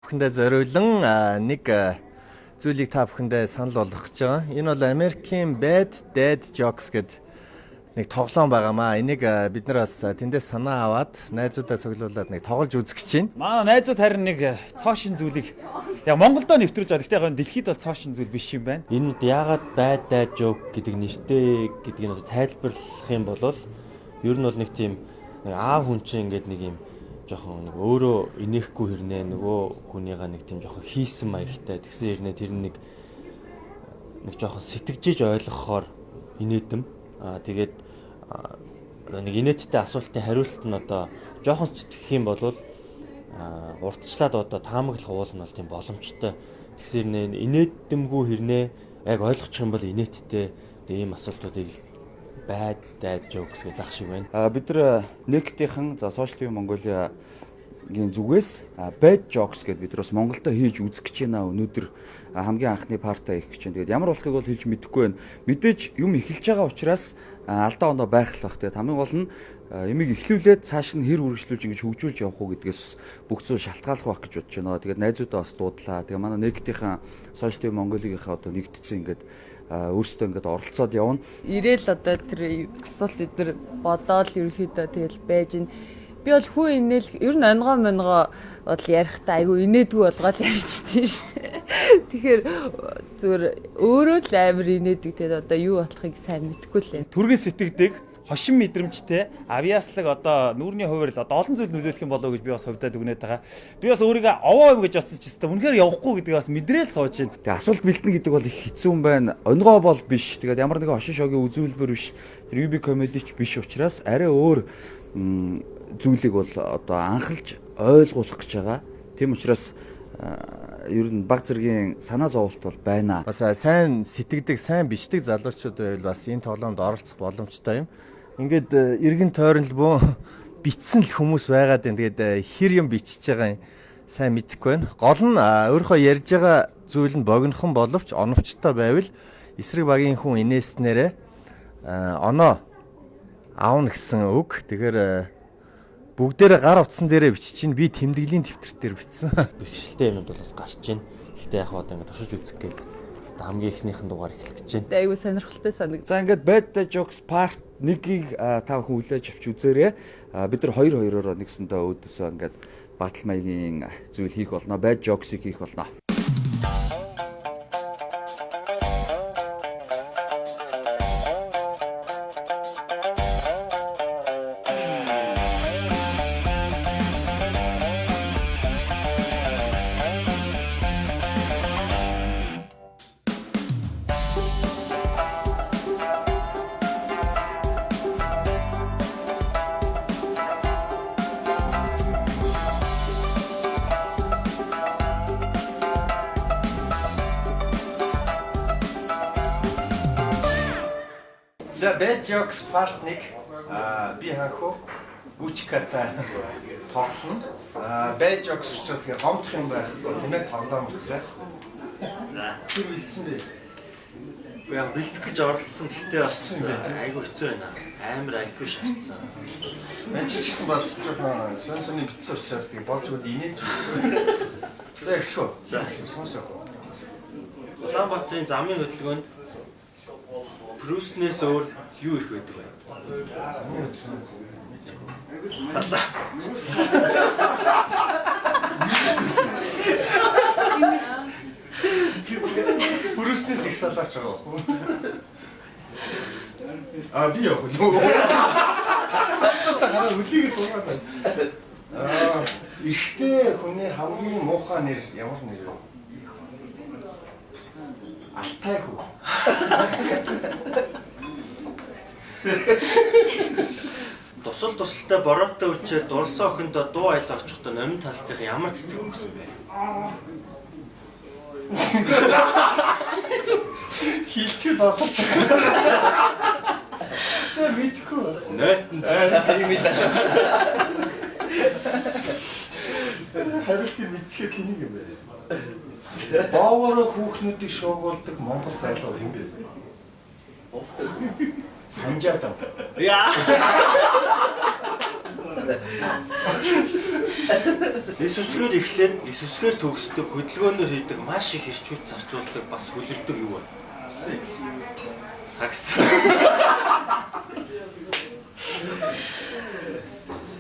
Бүхэндээ зориулан нэг зүйлийг та бүхэндээ санал болгох гэж байгаа. Энэ бол Америкийн Bad Dad Jokes гэдэг нэг тоглоом байгаамаа. Энийг бид нар бас тэндээс санаа аваад найзуудаа цуглуулад нэг тоглож үзэх гэж байна. Манай найзууд харин нэг цоошин зүйлийг яг Монголдоо нэвтрүүлж байгаа. Гэхдээ яг дэлхийд бол цоошин зүйл биш юм байна. Энэ яагаад Bad Dad Joke гэдэг нэртэй гэдгийг нь тайлбарлах юм бол ер нь бол нэг тийм нэг аав хүн чинь ингээд нэг юм жоохон нэг өөрөө инехгүй хэрнээ нөгөө хүнийгаа нэг тийм жоохон хийсэн маягтай тэгсэн хэрнээ тэр нэг жоохон сэтгэжиж ойлгохоор инээдэм. Тэгээд нэг инээдтэй асуултын хариулт нь одоо жоохон сэтгэх юм бол урдчлаад одоо таамаглах уул нь бол тийм боломжтой. Тэгсэн хэрнээ инээдэмгүй хэрнээ яг ойлгочих юм бол инээдтэй ийм асуултуудыг Bad Dad Jokes гэдэг ах шиг байна. Бид нар Нектийнхэн за Social TV Mongolia-гийн зүгээс Bad Jokes гэдээ бид нар бас Монголдо хийж үзэх гэж байна. Өнөөдөр хамгийн анхны партаа их гэж байна. Тэгээд ямар болохыг бол хэлж мэдэхгүй байна. Мэдээж юм эхэлж байгаа учраас алдаа оноо байх л бах. Тэгээд хамгийн гол нь ямиг эхлүүлээд цааш нь хэр үргэлжлүүлж ингэж хөгжүүлж явах уу гэдгээс бүх зүйл шалтгааллах байх гэж бодож байна. Тэгээд найзуудаа бас дуудлаа. Тэгээд манай Нектийнхэн Social TV Mongolia-гийнхаа одоо нэгдсэн ингээд өөрсдөө ингээд оролцоод явна. Ирээл одоо тэр асуулт эдгээр бодоол ерөөхдөө тэгэл байж ин. Би бол хүн инээл ер нь онгоо бол ярихтаа айгүй инээдгүй болгоод ярьчихдээ ш. Тэгэхээр зүгээр өөрөө л амар инээдэг тэгээд одоо юу болохыг сайн мэдэхгүй л байна. Түргэн сэтгэдэг хошин мэдрэмжтэй авиаслаг одоо нүүрний хуваарь л одоо олон зүйл нөлөөлөх юм болов уу гэж би бас хувьдаа дүгнээд байгаа. Би бас өөрийгөө овоо юм гэж бодсон ч гэсэн үнэхээр явахгүй гэдгийг бас мэдрээл сууж байна. Тэгээ асуулт бэлтэн гэдэг бол их хэцүү юм байна. Онгоо бол биш. Тэгээд ямар нэгэн хошин шогийн үзүүлбэр биш. Тэр UB comedy-ч биш учраас арай өөр зүйлийг бол одоо анхалж ойлгуулах гэж байгаа. Тийм учраас ер нь баг зэргийн санаа зовлт бол байна. Бас сайн сэтгэдэг, сайн бичдэг залуучууд байвал бас энэ тоглоомд оролцох боломжтой юм. Ингээд эргэн тойронлбоо бичсэн л хүмүүс байгаад байна. Тэгээд хэр юм бичиж байгаа юм сайн мэдэхгүй байна. Гол нь өөрөө ярьж байгаа зүйл нь богинохон боловч оновчтой байвал эсрэг багийн хүн инээснээрээ оноо аавна гэсэн үг. Тэгэхээр бүгдээрээ гар утсан дээрээ бичиж чинь би тэмдэглэлийн дэвтэр дээр бичсэн. Бэрхшээлтэй юмуд бол бас гарч байна. Гэхдээ яг одоо ингээд туршиж үзэх гээд хамгийн ихнийхэн дугаар эхлэх гэж байна. Айгуу сонирхолтой санаг. За ингээд Bad Dad Jokes Part 1-ийг та бүхэн хүлээж авч үзээрэй. Бид нар 2-2-оор нэгсэндээ өөдөөсөө ингээд батал маягийн зүйл хийх болно. Bad Jokes-ийг хийх болно. За Bad Jokes Part 1 би ханхуу Бүчката тоглоно. Bad Jokes учраас тэгээ гомдох юм байх тийм тоглоом учраас. За тэр бэлдсэн бэ. Би яг бэлдэх гэж оролцсон. Гэхдээ бас айгүй хэцүү байна. Амар айгүй шаардсан. Мен ч гэсэн бас жоохон сонь битсэн учраас тэгээ болж өгд инээж. За эхлэв. За сонсоо. Улаанбаатарын замын хөдөлгөөнд Брюснээс өөр юу их байдаг вэ? Салаа. Брюснээс их салаач байгаа. Би яг нь. Таста хараа үлийг суугаад байна. Ихтэй хүний хамгийн муухай нэр ямар нэр вэ? Алтай хүү. Тусалтай бороотой үчээр дурсан охиндоо дуу аялаа очихдоо номин тастайх ямар цэцэг өгсөн бэ? Хилчүүд болооч. За мэдгүй. Нойтон юм ийм. Хариултыг мэдчихээ тэнийг юм байна. Боогоор хүүхнүүдийг шуугуулдаг Монгол залуу юм бэ? Санжаадан. Яа. Эс үсгээр эхлээд эс үсгээр төгсдөг хөдөлгөөнөөр хийдэг маш их эрч хүч зарцуулдаг бас хүлэрдэг юу вэ? Сакс.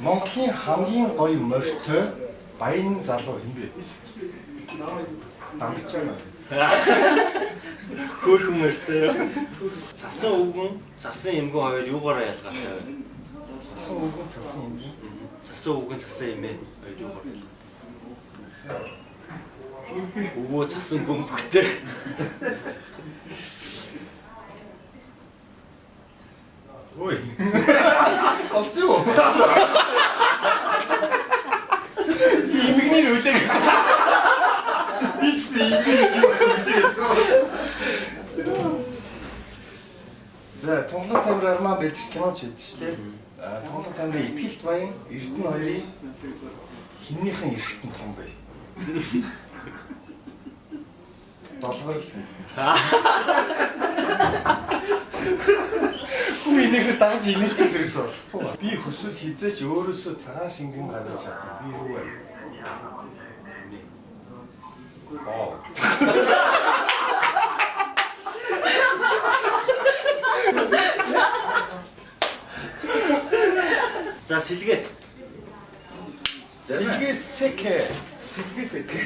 Монголын хамгийн гоё морьтой баян залуу юм бэ? Дамжиж байна. Хөөрхөн морьтой. Цасан өвгөн, цасан эмгэн хоёр юугаараа ялгаатай вэ? Цасан өвгөн цасан юм бэ? Цасан өвгөн цасан эмээ хоёр юугаар ялгаатай? Өвөө цасан бөмбөгтэй. Ой. Олцоо. Имэгний үлээ гэсэн. Ичсэн юм. За, тунгалаг тамир армаа бэлдэж киноч хийдэг шүү дээ. Тунгалаг тамирын Итгэлт баян Эрдэнэ хоёрын хиннийхэн эргэтэн том бай. Долгоор л. Хүн энэхэр дагж инээсэн дээрээс болохгүй. Би хүсвэл хизээч өөрөөсөө цагаан шингэн гаргаж чадна. Би юу вэ? За сэлгээ. Сэлгээ сэкэ. Сэлгээ сэкэ.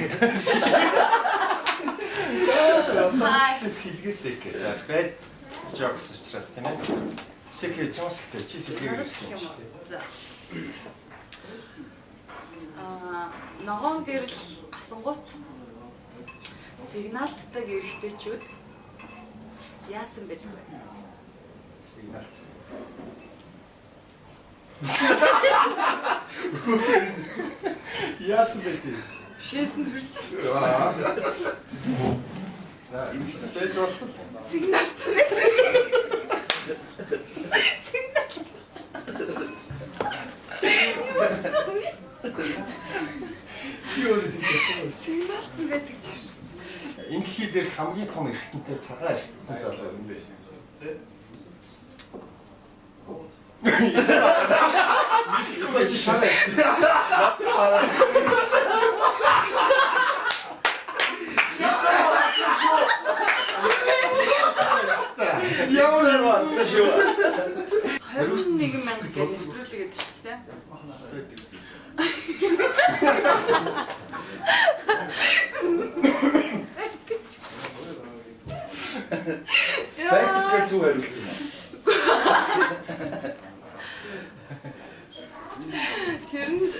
Сэлгээ сэкэ. За бай жокс учраас тийм ээ. Сэкэ чамс ихтэй чи сэлгээ гэсэн юм шүү дээ. Ногоон гэрэл асангуут сигналтдаг эрэгтэйчүүд яасан бэ? Сигналц. Яасан бэ? Шээсэн төрсөн. За, стейж болох. Сигналц. Сигналц байдаг чинь. Энэ дэлхий дээр хамгийн том эргэтэнтэй цагаан эргэтэн залуу юм бэ? Мэдгүй чи шараа. Ямар болсон шүү. 21,000 гэж нэвтрүүлээд шүү дээ. Байтгаар зүг хариулсан юм. Тэрэнд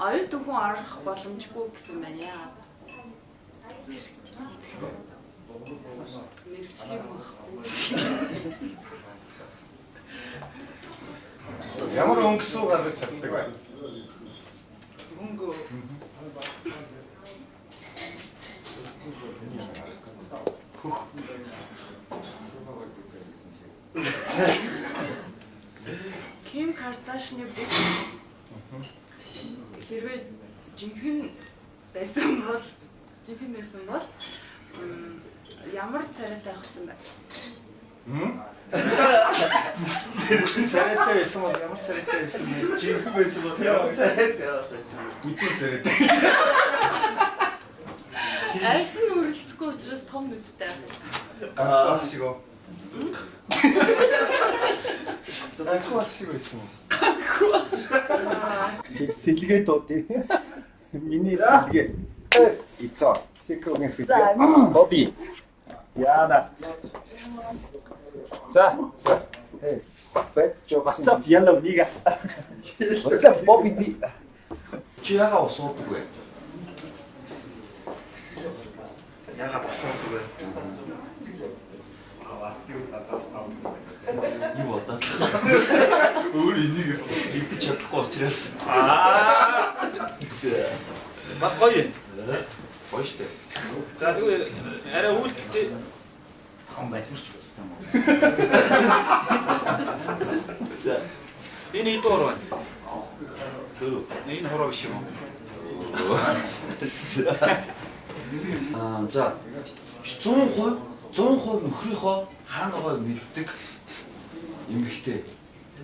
оюут өхөн орох боломжгүй гэсэн байна яа. Мэргэжлийн байхгүй. Ямар өнгөсөө гаргаж чаддаг бай. Өнгөө. Ким Кардашны бүх хэрвээ жинхэнэ байсан бол ямар царайтай авахсан бэ? Бүсэн царайтай байсан бол ямар царайтай байсан бэ? Жинхэнэ байсан бол ямар царайтай байсан бэ? Бүдүүн царайтай. Арьс нь үрэлцэхгүй учраас том нүдтэй байсан. Гаах шиг оо. Гаах шиг байсан. Сэлгээ дуудъя. Миний сэлгээ. Ицоо. Секогийн сэлгээ. Боби. Яана. За. Бэт жоо. What's up yellow nigga? What's up Боби? Чи яагаад усуудаг вэ? Яагаад босоодог вэ? Юу бодоод Өөр энийг мэдчих чадахгүй учраас. Бас гоё. Гоё штэ. За тэгвэл арай үүлдэлтэй Хон байцмарч үзсэн юм уу? За. Энэ идоор байна. Хөө. Энэ хороо биш юм уу? За 100% нөхрийнхөө хаанагаа мэддэг эмэгтэй.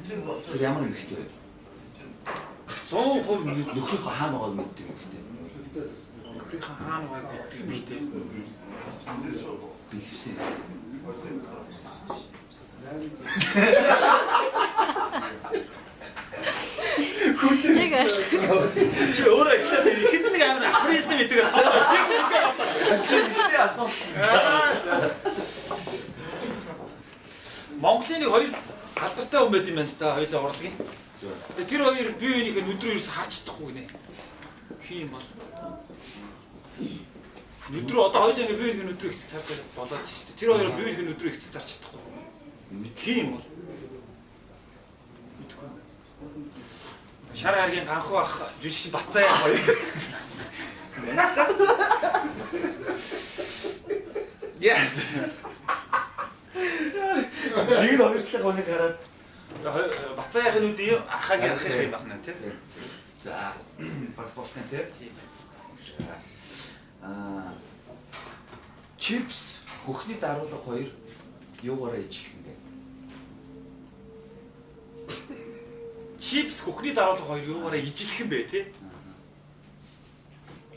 Тэр ямар эмэгтэй вэ? 100% нөхрийнхөө хаана байгааг мэддэг юм гэдэг. нөхрийнхөө хаана байгааг мэддэг юм тий. Билвсэн. Яг ааш. Чи өөрөө ихтэй ихэд нэг амар апресс мэддэг байна. Чи ихтэй асуу. Монголын нэг хоёр алдартай хүн байт юм байна та хоёулаа урлагийн. Тэр хоёр бие биенийхээ нүдрөө ерөөс харж чадахгүй нэ. Хий юм бол. Нүдрөө одоо хоёулаа ингээ бие биенийхээ нүдрөө ихсэж харж болоод шүү дээ. Тэр хоёр бие биенийхээ нүдрөө ихсэж харж чадахгүй. Хий юм бол. Шар харгийн ганхуу ах жүжигч Бацаа хоёр. Yes. Нэг нь хоёртлог өнөг хараад Бацаагийн нүдийн ахагийн ахих юм байна тий. За паспортын тий. Чипс хөхний даруулга 2 юугаараа ижлэх юм бэ? Чипс хөхний даруулга 2 юугаараа ижлэх юм бэ тий?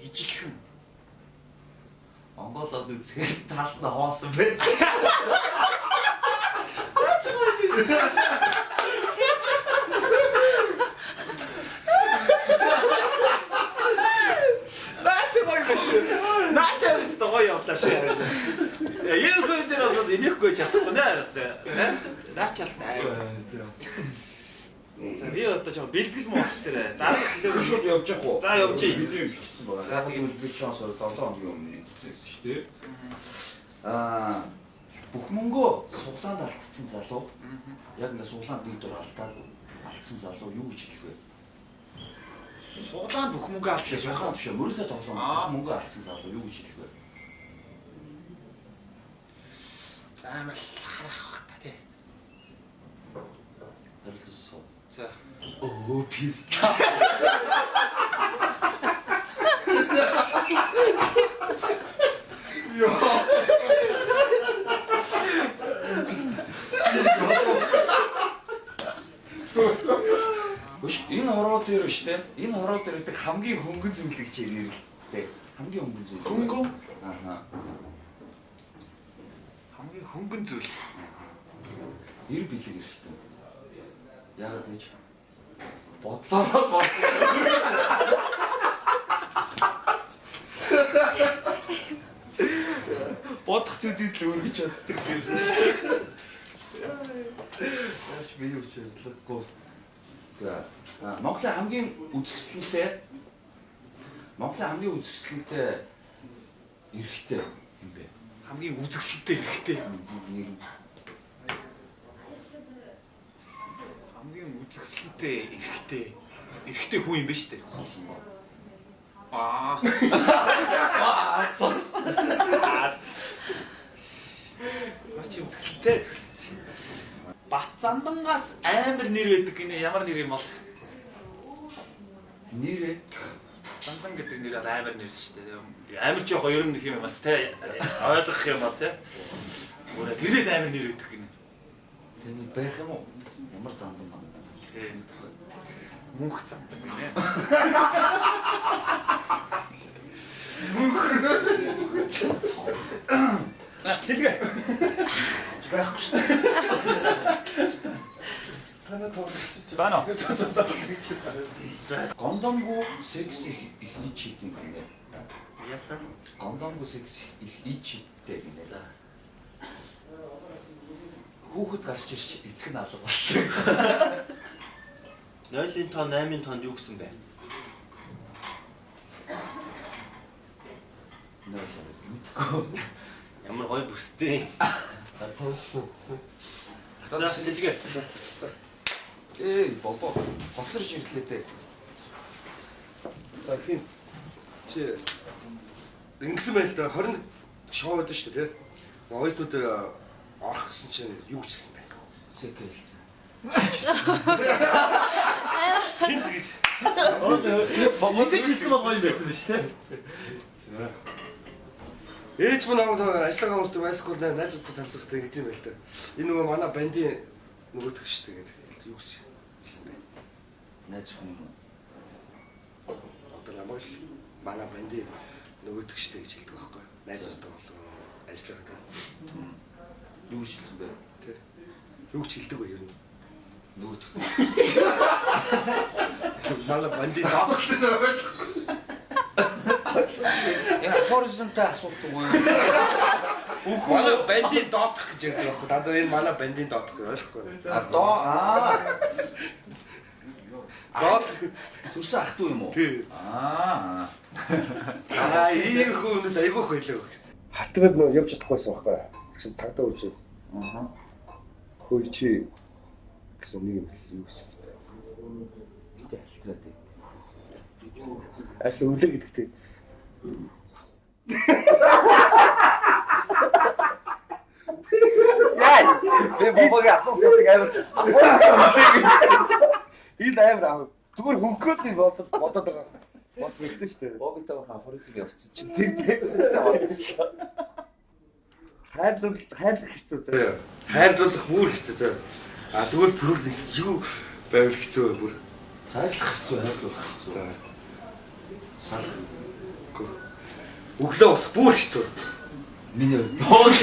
Ижлэх юм. Монголд үзэхэд талд нь хоосон бэ. Наачаас того явлаа шүү. Энэ хүн дээр бол энийхгүй чадахгүй нэ арайсаа. Наачаас наа. За би одоо жоо бэлтгэл муу болохоор дараа нь шууд явж явах уу? За явж ий. Бидний бичсэн байгаа. За тийм би шанс 7 хоногийн өмнө бичсэн шүү дээ. Бүх мөнгөө суглаанд алдсан залуу. Яг ингээ суглаанд нэг дор алдсан залуу юу гэж хэлэх вэ? Суглаанд бүх мөнгө авч Тэгээ сухаан биш мөрөлдөө тоглоом бүх мөнгөө алдсан залуу юу гэж хэлэх вэ? амар харах бах та тий. Харилцсан. За. Оо писта. Энэ хороо дээр биш те. Энэ хороо дээр гэдэг хамгийн хөнгөн зүйлийг чи нэрлэдэг. Хамгийн хөнгөн зүйл. Хөнгөн? Аа. Хамгийн хөнгөн зүйл. 90 бэлэг эрэхтэй. Яагаад гэж бодлоо. Бодох зүйлийг л өргөж чаддаг гэсэн. Яаж би юу ч хэлэхгүй. За, Монголын хамгийн үзэсгэлэнтэй эрэхтэй юм бэ? Хамгийн үзэгсэлтэй эрэхтэй. Хамгийн үзэгсэлтэй эрэхтэй хүн юм ба штэ. Мач үзэгсэлтэй. Бацандангаас амар нэр байдаг гинэ ямар нэр юм бол? Нэрээ Зандан гэдэг нэр амар нэр шүү дээ. Амар ч яг ер нь юм бас те ойлгох юм бол те. Өөрөө тэрээс амар нэр өгдөг гинэ. таны байх юм уу? Ямар зандан байна? Тийм. Мөнх зандан гинэ. Тэлгээ. Байхгүй шүү. Танаа тоолчих. Баано. Гондомгүй секс их ичидэг юм байна. Яасан? Гондомгүй секс их ичидэг юм байна. Хүүхэд гарч ирч эцэг нь алга болчих. 0-ын тоо 8-ын тоонд юу гэсэн бэ? Мэдгүй. Ямар гоё бүстэй. За сэлгээ. Бобо. Хоцорч ирлээ дээ. За хин чи ингэсэн байл та 20 шоу байдаг шүү дээ тий. Оюутнууд орох гэсэн чинь юу гэжсэн бэ? Секс хэлсэн. Хин тэгэж. Бобоос хэлсэн гоё юм байсан биз дээ. За. Ээж мөн аа ажиллагаа хүмүүстэй майскул найзуудтай танилцуулдаг ингэ тийм байл та. Энэ нөгөө манай бандын нөгөөдөх шүү дээ гэдэг. Юу гэсэн бэ? Найз хүн юм. одоо намайг л манай бандын нөгөөдөгчтэй гэж хэлдэг байхгүй. Найз устдаг болов ажиллагаа. Юу ч хэлсэн бэ? Тэ. Юу ч хэлдэг бай ер нь. Нөгөөдөх. Манай бандын доогч. Энэ форсумтай асуулт уу? Манай бандын доогч гэж ярьдаг байхгүй. Надад энэ манай бандын доогч ойлгохгүй. Доод Төрсөн ах トゥ юм уу? тий. Ийм хүнд айгүйх байлаа. Хатгаад нөө явж чадахгүйсэн байхгүй. Тэгсэн тагдаа үгүй. Хөөе чи гэсэн нэг юм хэлсэн юу гэсэн бэ? Аль үлээ гэдэгтэй. Яа, би бомбогийн асуулт амар. Энэ амар зүгээр хөнгөөд нь бодоод байгаа. Бодсон ихтэй шүү дээ. Богитой бахан форсум явцсан чинь. Тэр хайрлах хэцүү заяа. Хайрлуулах бүр хэцүү заяа. А тэгвэл бүр юу байвал хэцүү вэ бүр? Хайрлах хэцүү, хайрлуулах хэцүү. За. Салах. Өглөө ус бүр хэцүү. Миний доош.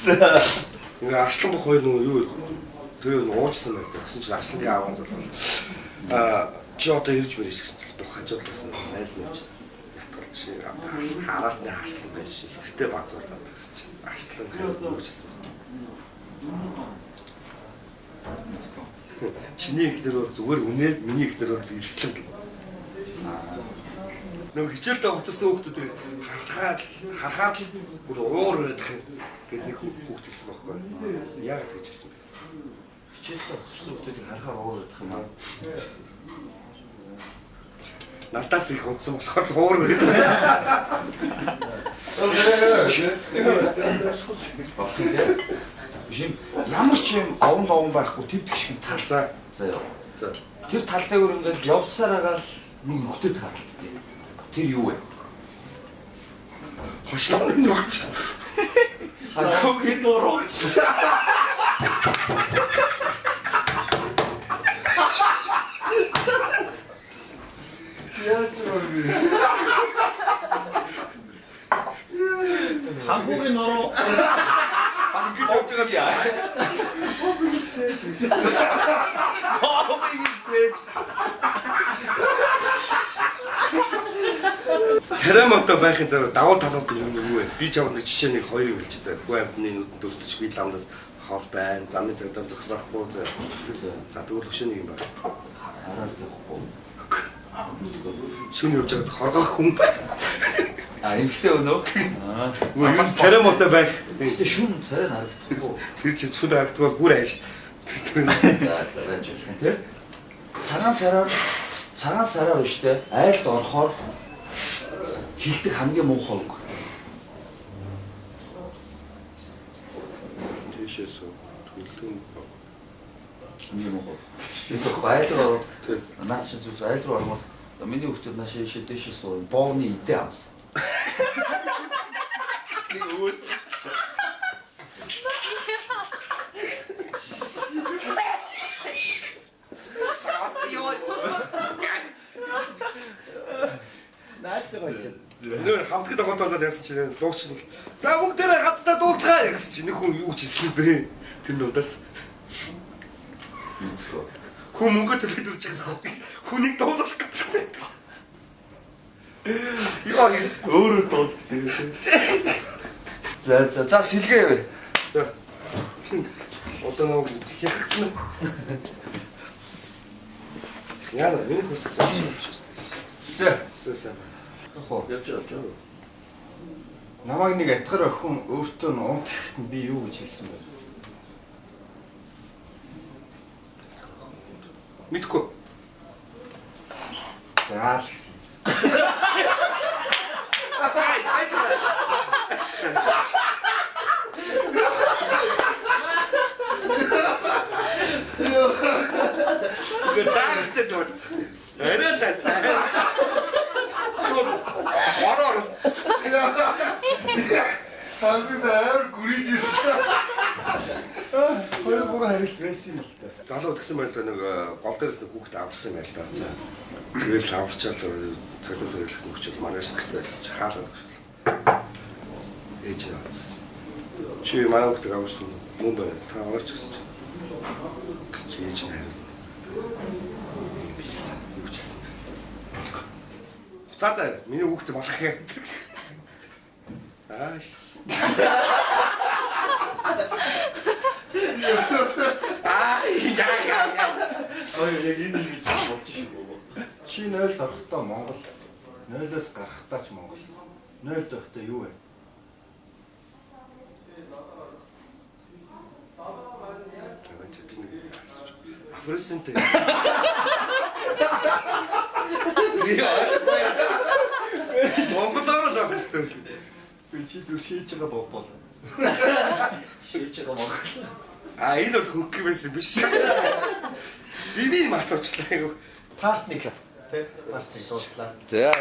За. Ингээ арслан бох хоёр нөгөө юу тэр уучсан байх гэсэн чинь арсланыг аваад зурвал. Чи одоо ирж мэрэж гэсэн бох хажуулсан найз нэмж. Хараад нэг арслан байж ихтэй базуулаад гэсэн чинь арслан хөөжсэн. Чиний ихнэр бол зүгээр үнээр, миний ихнэр бол эрслэг. Нөгөө хичээлдээ уцсан хүүхдүүд харахаар л бүр уур байдаг гэд нэг хүүхд хэлсэн байхгүй. Яагаад гэж хэлсэн бэ? Хичээлдээ уцсан хүүхдүүдийг харахаар уур байдаг юм аа. Надаас их унтсан болохоор уур байдаг. Жим ямар ч юм овон байхгүй твдэх шиг тал. За яа. За. Тэр тал дээр ингээд явсаар агаал нэг нөхдөд харалтыг. Тэр юу вэ? Хошлооны нөхөд. Хагуугийн нуруу. Яаж вэ? Хагуугийн нуруу. Бас гэж бодож байгаа яа. Царамото байхын зав давуу талууд нь юу вэ? Би чамд нэг жишээ нэг хоёрыг хэлчих заа. Хүү амтны нүдэнд өртөж би ламдас хоол байна. Замын цагдаа зогсоохгүй заа. За тэгвэл хөшөө нэг юм байна. Хараад явахгүй. Шүн явж байгаад хоргоох хүн байна. Эмхтэй өнөө. Юу царамото байх. Гэтэ шүн царай харагдахгүй. Тэр чинь шүн харагддаг бүр ааш. За байж болох тийм. Цагаан сараар штэ айлд орохоор хилдэг хамгийн муухай үг. Тэшээс төлөвлөн Хамгийн муухай. Эсвэл айлд орох. Наад чинь зүг айлд руу орох. Миний хүүхдүүд нааш дэшээс боовны идэ авсан. Нэг үс. нөр хамтгад тоглоод яасан чинь дууч нэг за бүгдээрээ хамтдаа дуулцгаа гэсэн чинь нэг хүн юу ч хэлсэн бэ тэр нудаас хүн мөнгө төлөд ирж байгаа хүнийг дуулах гэдэг яа өөрөө дуулсан За сэлгээ вэ. за одоо нэг хэрхэн яа миний хүсэл за Явж. Намайг нэг атгар охин өөртөө нь унт гэхэд би юу гэж хэлсэн бэ? мэдгүй За л гэсэн. Гэтагт дус. Эрэлээс. Ороор. Хангас амар гүрийжсэн. Хоёр харилт байсан. байсан юм л та. Залуу утгсан байл да нэг гол дээрээс нэг хүүхд авсан юм байл да. Тэгэл авчаад цагдаа зэрэглэх нөхчөл манай шигтэй байсан чи хаалаад өгсөн. Ээж авсан. Чи манай хүүхд авсан мөн байна. Та аваач гэсэн чи. Чи ээж найр. Бис. Юу ч хэлсэн. Хуцаатай миний хүүхд болох юм гэдэг. Ааш. Ой яг энэ нэг чинь болж шүү. Чи 0-д орохтой Монгол, 0-оос гарахтаа ч Монгол. 0-д орохтой юу вэ? Афросэнтэй. Монголоор л авах хэрэгтэй. Би чи зүр шийдэж байгаа бобол. Шийдэж байгаа Монгол. Энэ бол хөнгө байсан биш. Диви масуучлаа айгу. Партник. Тэ партник дууслаа. За